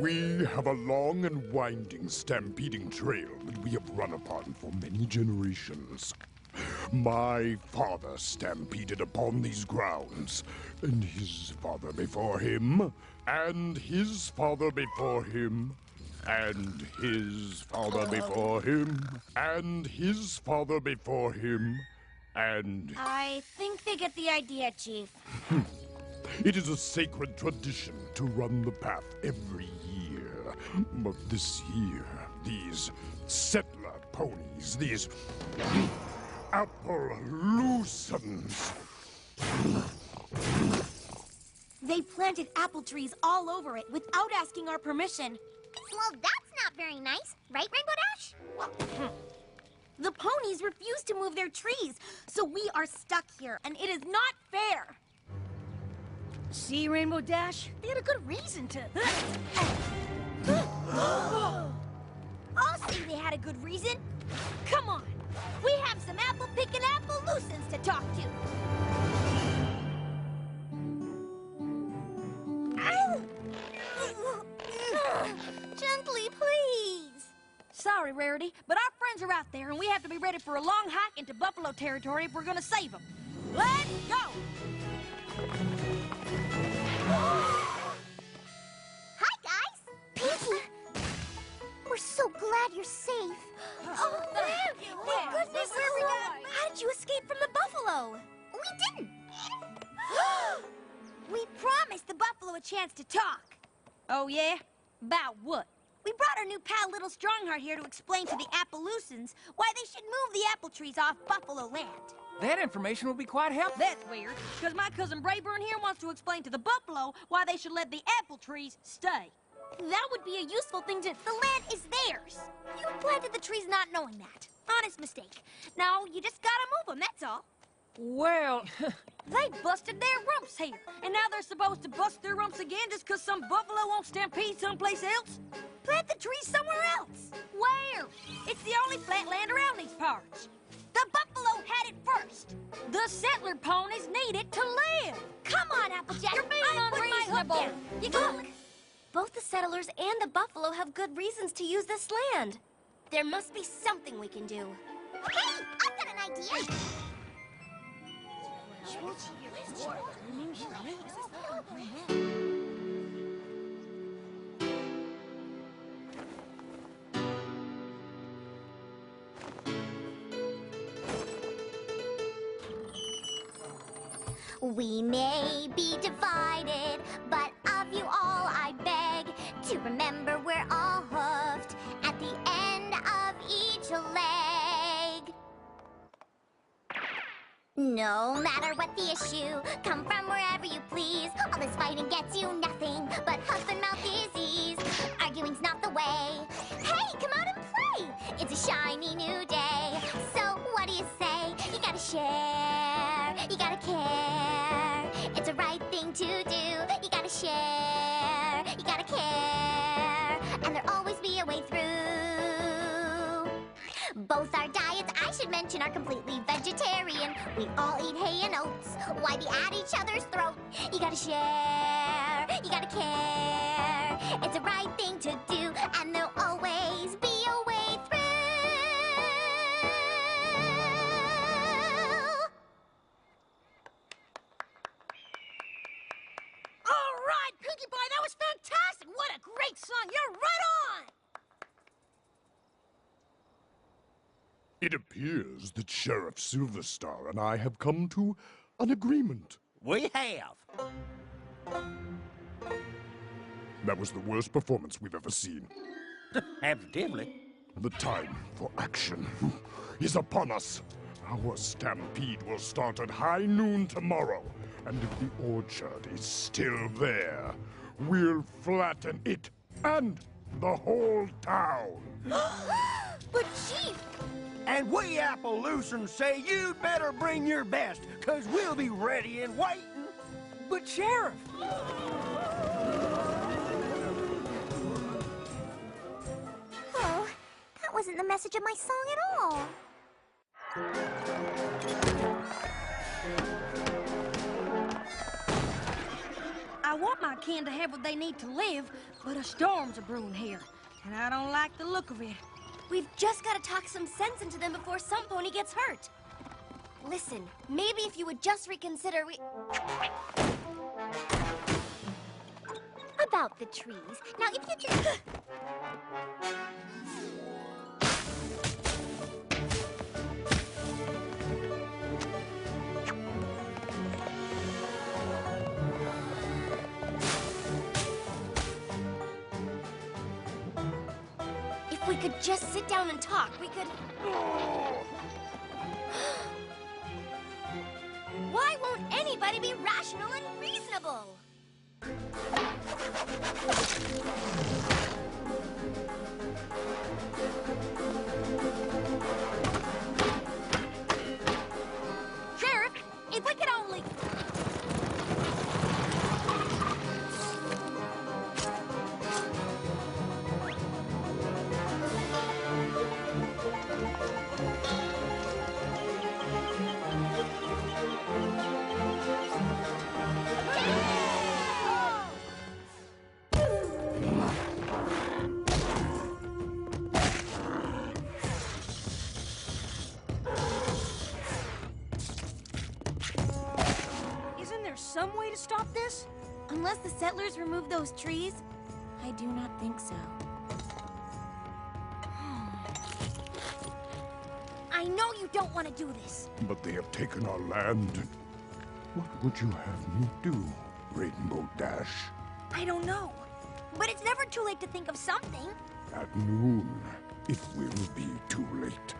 We have a long and winding stampeding trail that we have run upon for many generations. My father stampeded upon these grounds, and his father before him, and his father before him, and his father before him, and his father before him, and... I think they get the idea, Chief. It is a sacred tradition to run the path every year. But this year, these settler ponies, these Appleloosans... They planted apple trees all over it without asking our permission. Well, that's not very nice, right, Rainbow Dash? The ponies refuse to move their trees, so we are stuck here, and it is not fair. See, Rainbow Dash? They had a good reason to... I'll say they had a good reason. Come on. We have some apple-picking Appleloosans to talk to. Gently, please. Sorry, Rarity, but our friends are out there, and we have to be ready for a long hike into buffalo territory if we're gonna save them. Let's go! Hi, guys. Pinky. We're so glad you're safe. Oh, thank goodness. How did you escape from the buffalo? We didn't. We promised the buffalo a chance to talk. Oh, yeah? About what? We brought our new pal Little Strongheart here to explain to the Appleloosans why they should move the apple trees off Buffalo land. That information will be quite helpful. That's weird, because my cousin Brayburn here wants to explain to the buffalo why they should let the apple trees stay. That would be a useful thing to... The land is theirs. You planted the trees not knowing that. Honest mistake. Now, you just gotta move them, that's all. Well... They busted their rumps here, and now they're supposed to bust their rumps again just because some buffalo won't stampede someplace else? Plant the trees somewhere else. Where? It's the only flat land around these parts. The buffalo had it first. The settler ponies need it to live. Come on, Applejack. You're being unreasonable. You look. Both the settlers and the buffalo have good reasons to use this land. There must be something we can do. Hey, I've got an idea. We may be divided, but of you all I beg to remember we're all hoofed at the end of each leg. No matter what the issue, come from wherever you please. All this fighting gets you nothing but huff and mouth disease. Arguing's not the way. Hey, come out and play! It's a shiny new day. So what do you say? You gotta share, you gotta care. It's a right thing to do. You gotta share, you gotta care. And there'll always be a way through. Both our diets, I should mention, are completely vegetarian. We all eat hay and oats. Why be at each other's throat? You gotta share, you gotta care. It's the right thing to do, and there'll always be a way through. All right, Pinkie Pie, that was fantastic. What a great song. You're right on. It appears that Sheriff Silverstar and I have come to an agreement. We have. That was the worst performance we've ever seen. Evidently. The time for action is upon us. Our stampede will start at high noon tomorrow, and if the orchard is still there, we'll flatten it and the whole town. But Chief... And we Appleloosans say you'd better bring your best, 'cause we'll be ready and waiting. But, Sheriff... Oh, that wasn't the message of my song at all. I want my I can to have what they need to live, but a storm's a brewing here, and I don't like the look of it. We've just got to talk some sense into them before Somepony gets hurt. Listen, maybe if you would just reconsider about the trees. Now, if you just... If we could just sit down and talk, we could... Why won't anybody be rational and reasonable? Sheriff, if we could only... Isn't there some way to stop this? Unless the settlers remove those trees, I do not think so. I know you don't want to do this. But they have taken our land. What would you have me do, Rainbow Dash? I don't know. But it's never too late to think of something. At noon, it will be too late.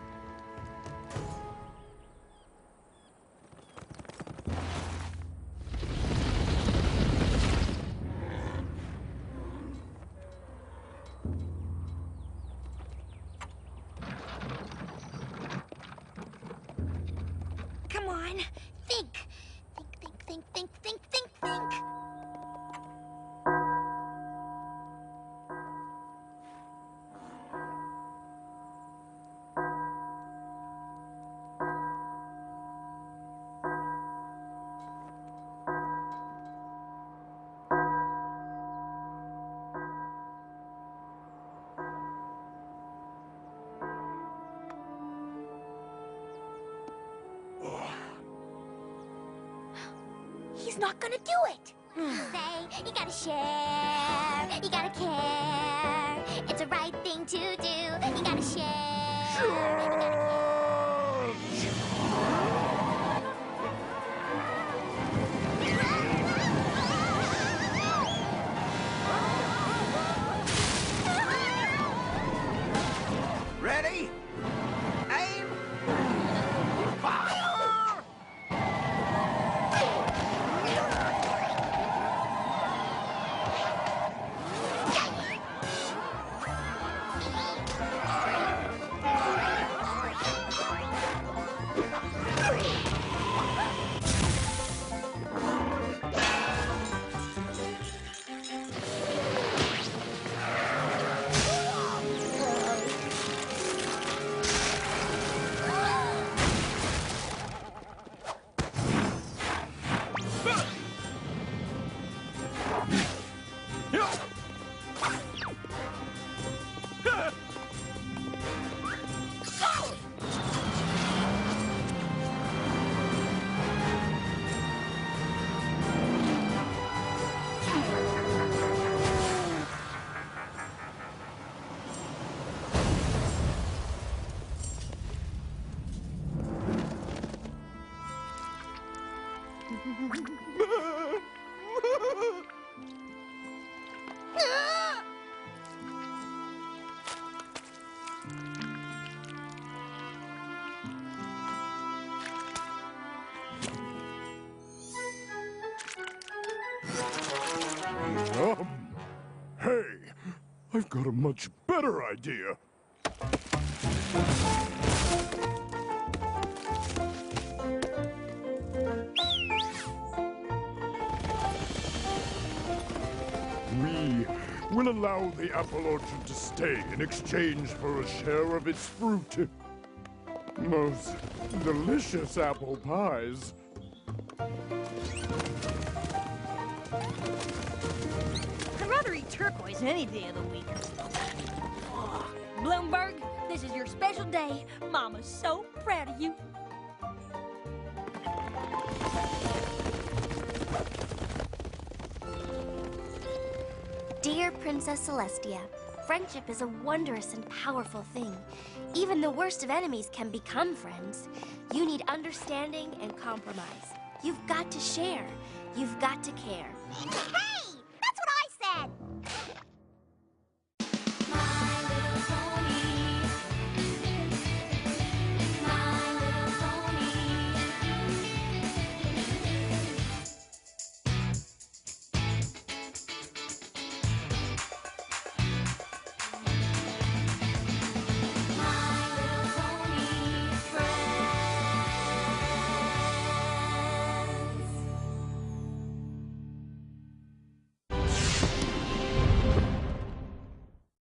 Come on. Think. Think. He's not gonna do it. Say, you gotta share, you gotta care. It's the right thing to do. You gotta share. Ready? Aim! Fire! Hey, I've got a much better idea. We will allow the apple orchard to stay in exchange for a share of its fruit. Most delicious apple pies. turquoise any day of the week. Oh, Bloomberg, this is your special day. Mama's so proud of you. Dear Princess Celestia, friendship is a wondrous and powerful thing. Even the worst of enemies can become friends. You need understanding and compromise. You've got to share. You've got to care.